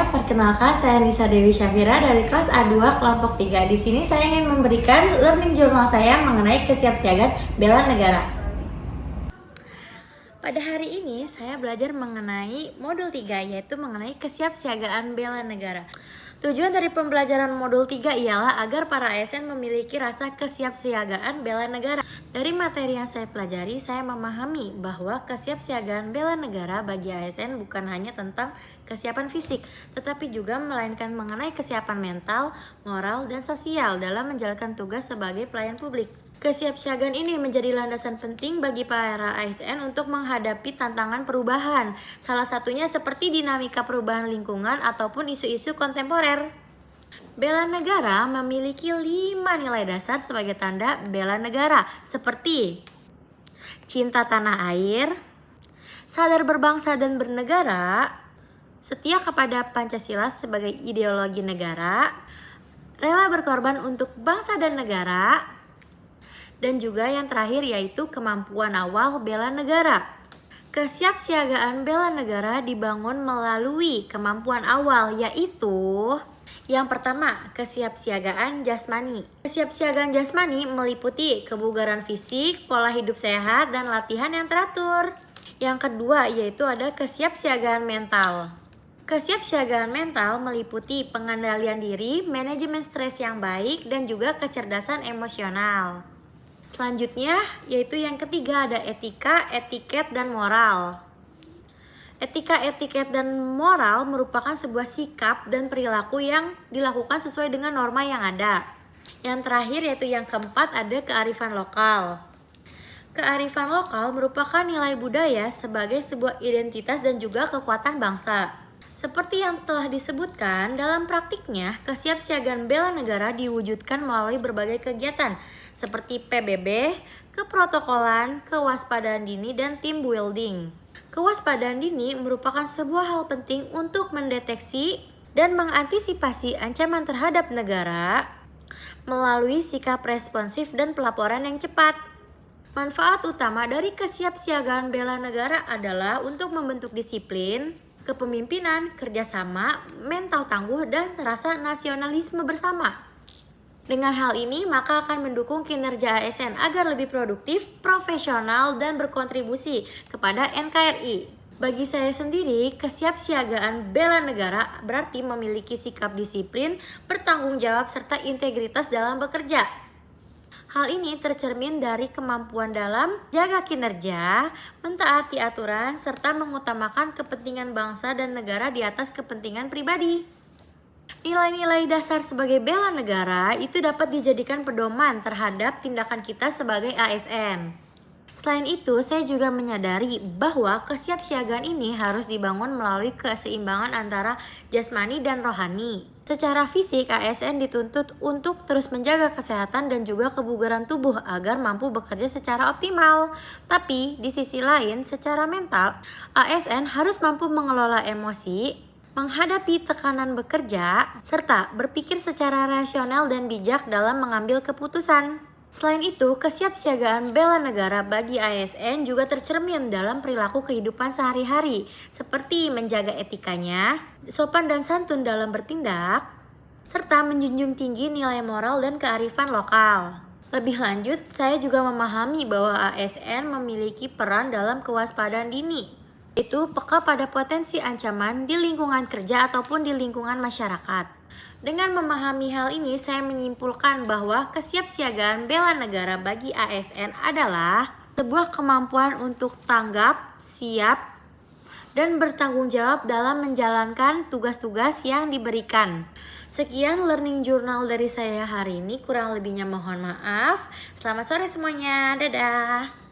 perkenalkan saya Nisa Dewi Syafira dari kelas A2 kelompok 3. Di sini saya ingin memberikan learning journal saya mengenai kesiapsiagaan bela negara. Pada hari ini saya belajar mengenai modul 3, yaitu mengenai kesiapsiagaan bela negara. Tujuan dari pembelajaran modul 3 ialah agar para ASN memiliki rasa kesiapsiagaan bela negara. Dari materi yang saya pelajari, saya memahami bahwa kesiapsiagaan bela negara bagi ASN bukan hanya tentang kesiapan fisik, tetapi juga melainkan mengenai kesiapan mental, moral, dan sosial dalam menjalankan tugas sebagai pelayan publik. Kesiapsiagaan ini menjadi landasan penting bagi para ASN untuk menghadapi tantangan perubahan, salah satunya seperti dinamika perubahan lingkungan ataupun isu-isu kontemporer. Bela negara memiliki 5 nilai dasar sebagai tanda bela negara, seperti cinta tanah air, sadar berbangsa dan bernegara, setia kepada Pancasila sebagai ideologi negara, rela berkorban untuk bangsa dan negara, dan juga yang terakhir yaitu kemampuan awal bela negara. Kesiapsiagaan bela negara dibangun melalui kemampuan awal, yaitu yang pertama, kesiapsiagaan jasmani. Kesiapsiagaan jasmani meliputi kebugaran fisik, pola hidup sehat, dan latihan yang teratur. Yang kedua yaitu ada kesiapsiagaan mental. Kesiapsiagaan mental meliputi pengendalian diri, manajemen stres yang baik, dan juga kecerdasan emosional. Selanjutnya yaitu yang ketiga ada etika, etiket, dan moral. Etika, etiket, dan moral merupakan sebuah sikap dan perilaku yang dilakukan sesuai dengan norma yang ada. Yang terakhir yaitu yang keempat ada kearifan lokal. Kearifan lokal merupakan nilai budaya sebagai sebuah identitas dan juga kekuatan bangsa. Seperti yang telah disebutkan, dalam praktiknya, kesiapsiagaan bela negara diwujudkan melalui berbagai kegiatan seperti PBB, keprotokolan, kewaspadaan dini, dan team building. Kewaspadaan dini merupakan sebuah hal penting untuk mendeteksi dan mengantisipasi ancaman terhadap negara melalui sikap responsif dan pelaporan yang cepat. Manfaat utama dari kesiapsiagaan bela negara adalah untuk membentuk disiplin, kepemimpinan, kerjasama, mental tangguh, dan rasa nasionalisme bersama. Dengan hal ini, maka akan mendukung kinerja ASN agar lebih produktif, profesional, dan berkontribusi kepada NKRI. Bagi saya sendiri, kesiapsiagaan bela negara berarti memiliki sikap disiplin, bertanggung jawab, serta integritas dalam bekerja. Hal ini tercermin dari kemampuan dalam jaga kinerja, mentaati aturan, serta mengutamakan kepentingan bangsa dan negara di atas kepentingan pribadi. Nilai-nilai dasar sebagai bela negara itu dapat dijadikan pedoman terhadap tindakan kita sebagai ASN. Selain itu, saya juga menyadari bahwa kesiapsiagaan ini harus dibangun melalui keseimbangan antara jasmani dan rohani. Secara fisik, ASN dituntut untuk terus menjaga kesehatan dan juga kebugaran tubuh agar mampu bekerja secara optimal. Tapi, di sisi lain, secara mental, ASN harus mampu mengelola emosi, menghadapi tekanan bekerja, serta berpikir secara rasional dan bijak dalam mengambil keputusan. Selain itu, kesiapsiagaan bela negara bagi ASN juga tercermin dalam perilaku kehidupan sehari-hari, seperti menjaga etikanya, sopan dan santun dalam bertindak, serta menjunjung tinggi nilai moral dan kearifan lokal. Lebih lanjut, saya juga memahami bahwa ASN memiliki peran dalam kewaspadaan dini, yaitu peka pada potensi ancaman di lingkungan kerja ataupun di lingkungan masyarakat. Dengan memahami hal ini, saya menyimpulkan bahwa kesiapsiagaan bela negara bagi ASN adalah sebuah kemampuan untuk tanggap, siap, dan bertanggung jawab dalam menjalankan tugas-tugas yang diberikan. Sekian learning journal dari saya hari ini, kurang lebihnya mohon maaf. Selamat sore semuanya, dadah.